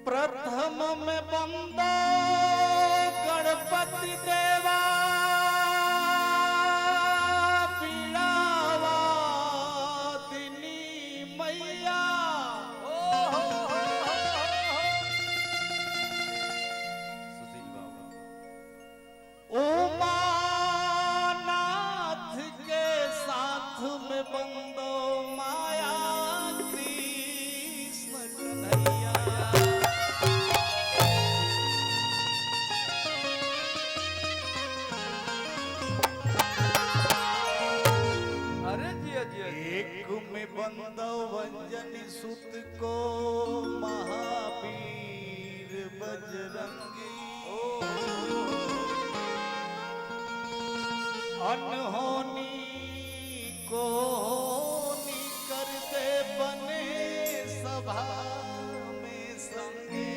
प्रथम में बंदो गणपति देवा पीड़ावा दिनी मैया सुशील बाबा उमानाथ के साथ में बंदो माया कृष्ण कन्हैया। अरे जिया जिया एक में बंदो वंजन सुत को महावीर बजरंगी अनहोनी को होनी करते बने सभा में संगी।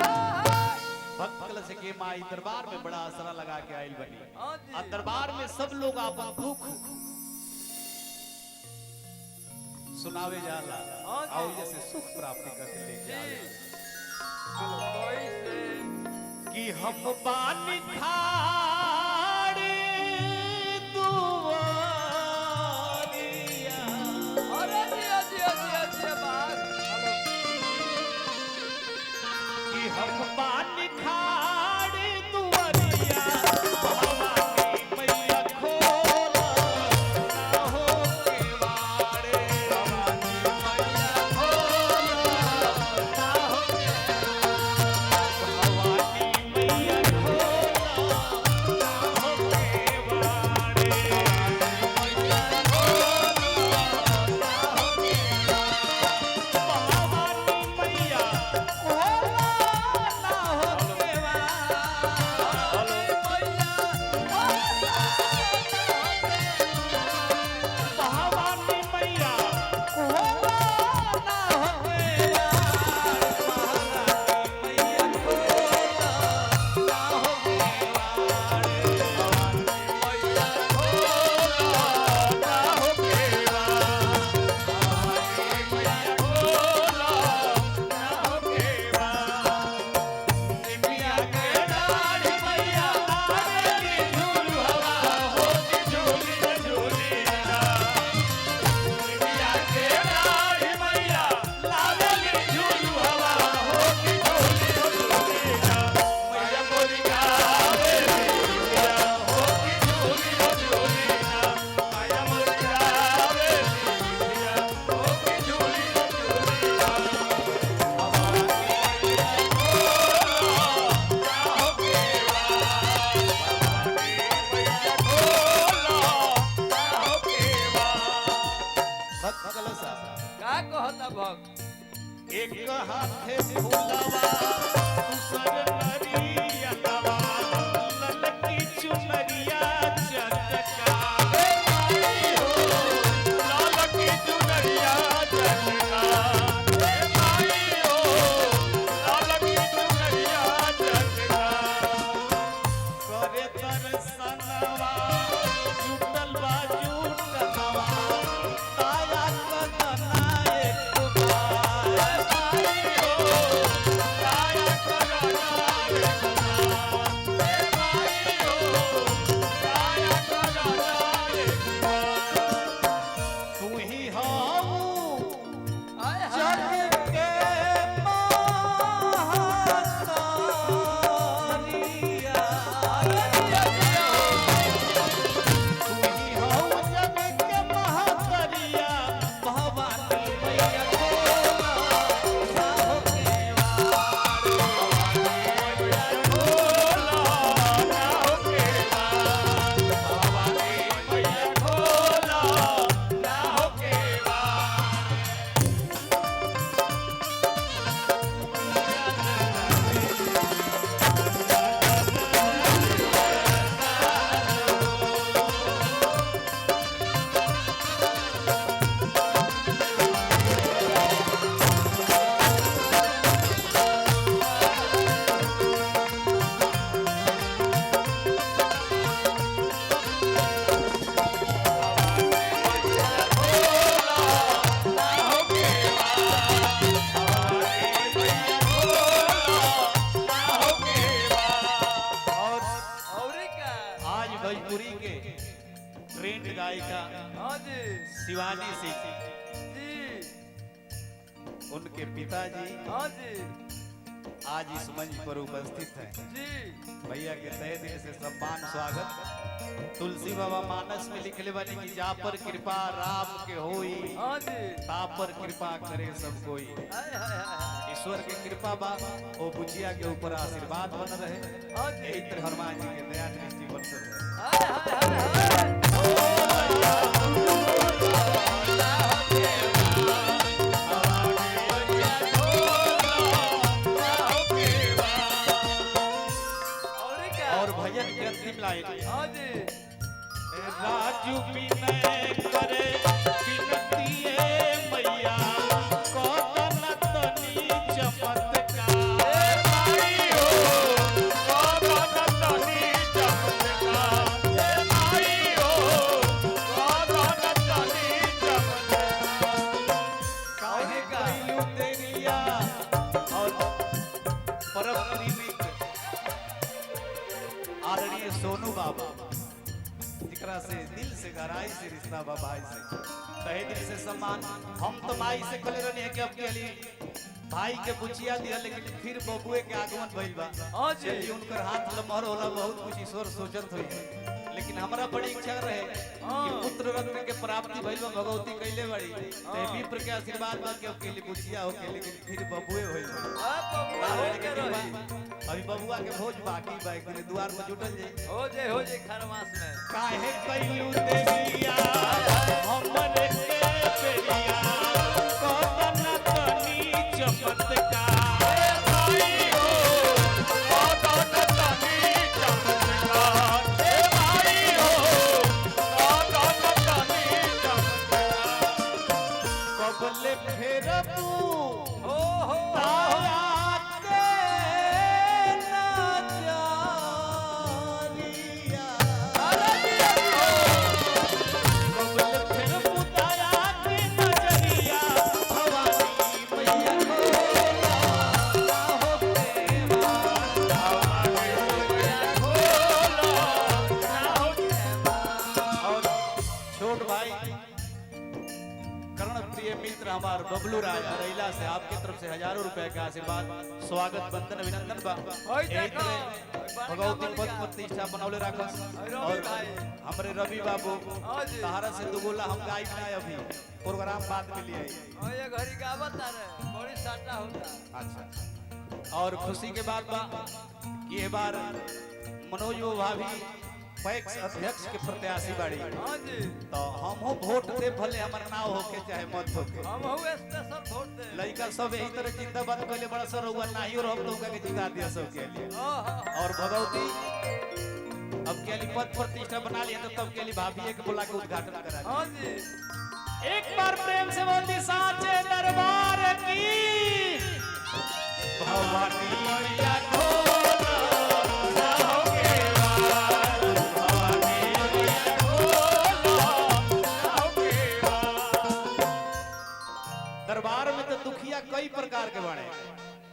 भक्त कलश के माई दरबार में बड़ा असरा लगा के आयल बनी और दरबार में सब लोग आपन दुख सुनावे जाला और जैसे सुख प्राप्ति करके लेके आवे कि हम बानी खाड़े दुआरिया। अरे जिया जिया जिया जिया बात कि हम बानी खाड़े दुआरिया भवानी मैया खोला ना हो केवाड़े भवानी मैया खोला ना हो भवानी मैया खोला ना हो केवाड़े भवानी मैया खोला ना हो भवानी मैया खोला ना हो भवानी मैया खोला ना हो भवानी मैया खोला ना हो भवानी मैया खोला ना हो भवानी मैया खोला ना हो निमिया के डाढ़ मैया लाडली झूलू हवा होती झूली न झूली ना। निमिया के डाढ़ मैया लाडली झूलू हवा होती झूली न झूली ना। मैया बोली गावे निमिया होती झूली न झूली ना। मैया बोली गावे निमिया होती झूली न झूली ना। भवानी मैया का कहता भक्त एक हाथे फूलवा दूसर नरियलवा ललकी चुनरिया चटका माई हो ललकी चुनरिया चटका माई हो ललकी चुनरिया चटका करे दर्शनवा जुटल बा जुटलवा ताया कदना एक बार माई हो ताया कदना गायिका हाँ जी शिवानी सिंह, जी उनके पिताजी हाँ जी आज इस मंच पर उपस्थित हैं। जी भैया के तहे दिल से सम्मान स्वागत। तुलसी बाबा मानस में लिखले बनी कि जा पर कृपा राम के होई, हाँ जी ता पर कृपा करे सब कोई। हाय हाय हाय ईश्वर के कृपा बा ओ बुचिया के ऊपर आशीर्वाद बन रहे। हाँ जी यही तरह हनुमान जी के दया दृष्टि बरसत रहे। हाय हाय हाय और क्या और भजन के अंतिम लाइन, हाँ जी राजू विनय करे विनतिए मैया कौन तनी चमत्कार। काहे गइलू तेरिया और परम प्रेमिक आदरणीय सोनू बाबा, जिकरा से दिल से गहराई से रिश्ता बा भाई से, तहे दिल से सम्मान। हम तो माई से कहले रहनी है कि अब के लिए भाई के बुचिया दिया, लेकिन फिर बबुए के आगमन भइल बा। हाँ जी चलिए उनकर हाथ लमहर होला, बहुत कुछ ईश्वर सोचत होई, लेकिन हमरा बड़ी इच्छा रहे कि पुत्र रत्न के प्राप्ति भइल बा, भगवती कइले बड़ी। ते विप्र के आशीर्वाद बा कि अब के लिए बुचिया हो के, लेकिन फिर बबुए होइल बा। हाँ बबुआ हो के रही अभी बबुआ के भोज बाकी बा, एक दिन द्वार पर जुटल जाई। हो जे खरमास में काहे कइलू देविया हमरे के बेरिया कौन तनी चमत्कार। कबले फेरबू हो तारा के नजरिया। कबले फेरबू तारा के नजरिया, भवानी मैया और छोट भाई कर्ण प्रिय मित्र हमार बबलू राज रैला से आपके तरफ से हजारों रुपए का आशीर्वाद, स्वागत, वंदन, अभिनंदन बा। होई यही देखो, तरह भगवती पद प्रतिष्ठा बनौले राखस। रवि और भाई। हमरे रवि बाबू हाँ जी। सहारा से दुगोला हम गाय ना अभी प्रोग्राम बाद में लिए। और ये घड़ी गावत आ रहे बड़ी साटा होता अच्छा, और खुशी के बात बा कि ये बार मनोज वो भाभी पैक्स अध्यक्ष के प्रत्याशी बाड़ी, हाँ जी तो हम वोट दे, भले हमर नाव होके चाहे मत होके। हम हुए स्पेशल वोट दे लड़का सब यही तरह जिंदाबाद कहले बड़ा सर हुआ नहीं, और हम लोग के जिता दिया सब के लिए। और भगवती अब के लिए पद प्रतिष्ठा बना लिया, तो तब के लिए भाभी के बुला के उद्घाटन करा दिया। हाँ जी एक बार प्रेम से बोल दी साचे दरबार की भवानी मैया खोलो राहों के द्वार, भवानी मैया खोलो राहों के द्वार। दरबार में तो दुखिया कई प्रकार के बने,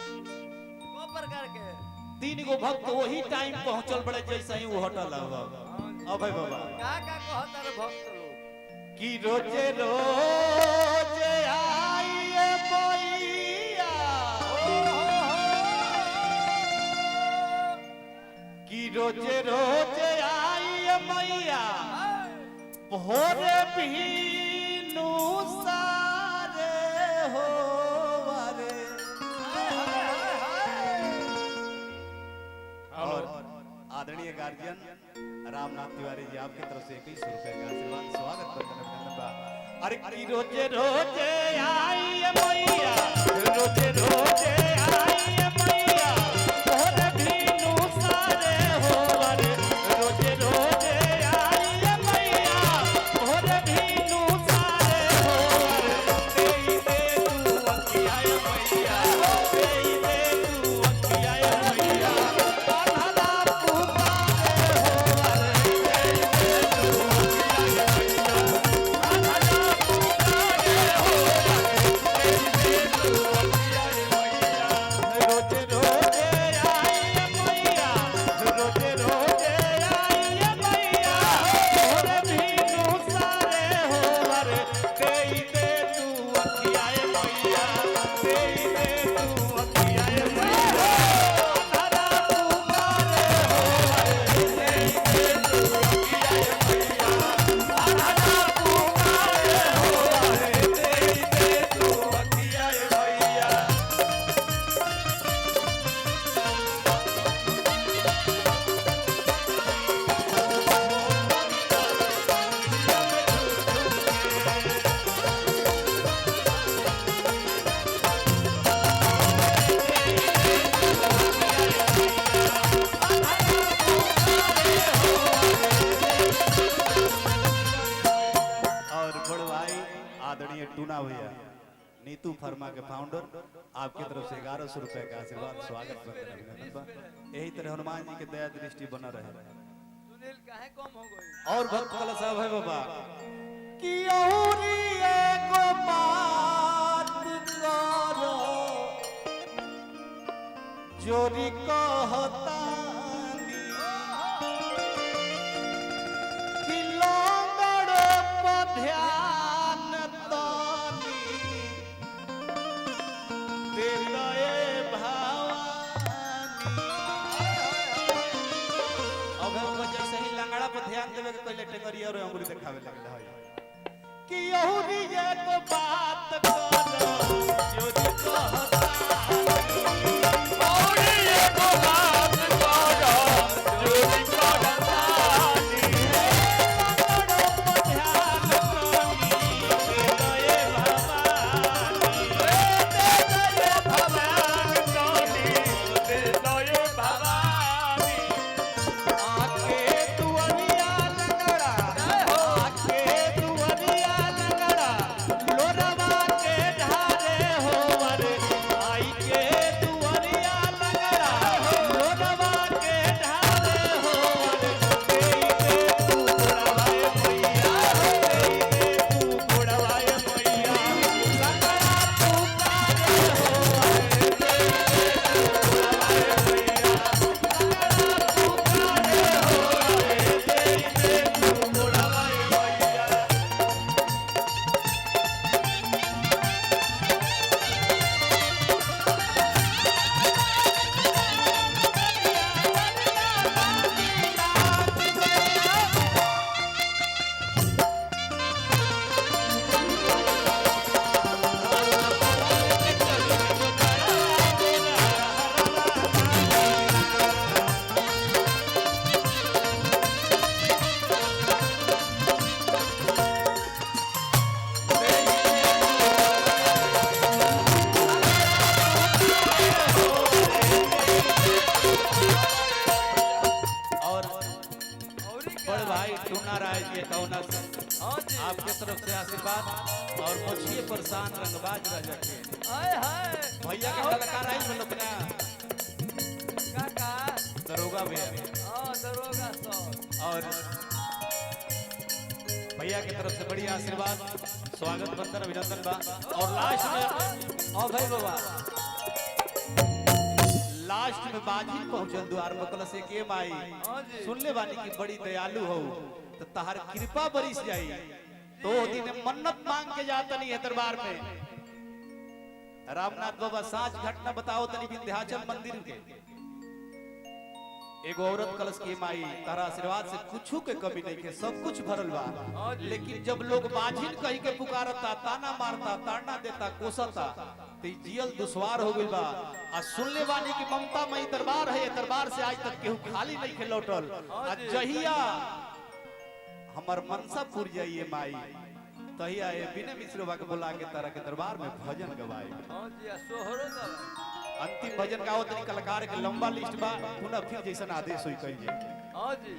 को प्रकार के 3 गो भक्त वही टाइम पहुंचल बड़े जैसे ही वो होटल अभय बाबा का कहता रे भक्त लोग कि रोजे रोजे आइए मैया, कि रोजे रोजे आइए मैया, भोरे भीनु सारे हो वारे। और आदरणीय गार्जियन रामनाथ तिवारी जी, आपकी तरफ से 21 रुपए का आशीर्वाद, स्वागत, वंदन, अभिनंदन बा। अरे की रोजे रोजे आई मैया, रोजे रोजे आई मैया, तोहरे भीनु सारे हो रे। रोजे रोजे आई मैया, तोहरे भीनु सारे हो रे। देई दे तू अखिया मैया, देई दे तू अखिया मैया, कान्हा पुकारे हो रे। देई दे तू अखिया मैया, कान्हा पुकारे हो रे। देई दे आदरणीय टूना भैया नीतू फर्मा के फाउंडर आपके तरफ से 1100 रुपए का आशीर्वाद स्वागत वंदन अभिनंदन बा। यही तरह हनुमान जी के दया दृष्टि बना रहे सुनील काहे कम हो गई? और भक्त कल साहब है बाबा कि औरी एगो बात करो जोरी कहतानी कि लंगड़ पर ध्यान तानी दे दए भवानी। अब हम जैसे ही लंगड़ा पर ध्यान देवे के पहले टेंगरिया और अंगुरी दिखावे लगल है कि यहूदी एगो बात करो जोरी कहतानी औरी एगो बात करो जोरी कहतानी भगवान तोनी दे दए भवानी आके दुआरिया लंगड़ा आके दुआरिया लंगड़ा लोरवा के ढारे होवर आई के दुआरिया लंगड़ा लोरवा के ढारे होवर देई दे तू बुढ़वाए भैया देई दे तू बुढ़वाए भैया लंगड़ा तू कारे होवर देई दे तू बुढ़वाए भैया और औरी का? बड़ भाई टूना राय जी कौना से हाँ जी। आपके तरफ से आशीर्वाद और मुझे परेशान रंगबाज रह जाते हाय हाय भैया के कलाकार आई में लोग ना काका दरोगा भैया हाँ दरोगा सर और भैया की तरफ से बड़ी आशीर्वाद स्वागत वंदन अभिनंदन बा। और लास्ट में ओ भाई बाबा लास्ट में बाजी पहुंचल द्वार बकल से के माई हाँ जी। सुन ले बानी की बड़ी दयालु हो तो तहार कृपा बरिस जाई तो ओ दिन मन्नत मांग के जाता नहीं है दरबार में। रामनाथ बाबा साँझ घटना बताओ तनी विंध्याचल मंदिर के एगो औरत कलश की माई तारा आशीर्वाद से कुछ के कमी नहीं के सब कुछ भरल बा हाँ जी। लेकिन जब लोग बाझिन कही के पुकारता ताना मारता ताड़ना देता कोसता तो ई जियल दुश्वार हो गइल बा। आ सुनले बानी की ममता मई दरबार है दरबार से आज तक केहू खाली नहीं के लौटल। आ जहिया हमर मनसा पूर जाइए माई तहिया ये बिना मिश्रवा के बुला के तारा के दरबार में भजन गवाई। हाँ जी आ सोहरो दवा अंतिम भजन गाओ तनी कलाकार के लंबा लिस्ट बा पुनः फिर जैसन आदेश होई कइल जाई। हाँ जी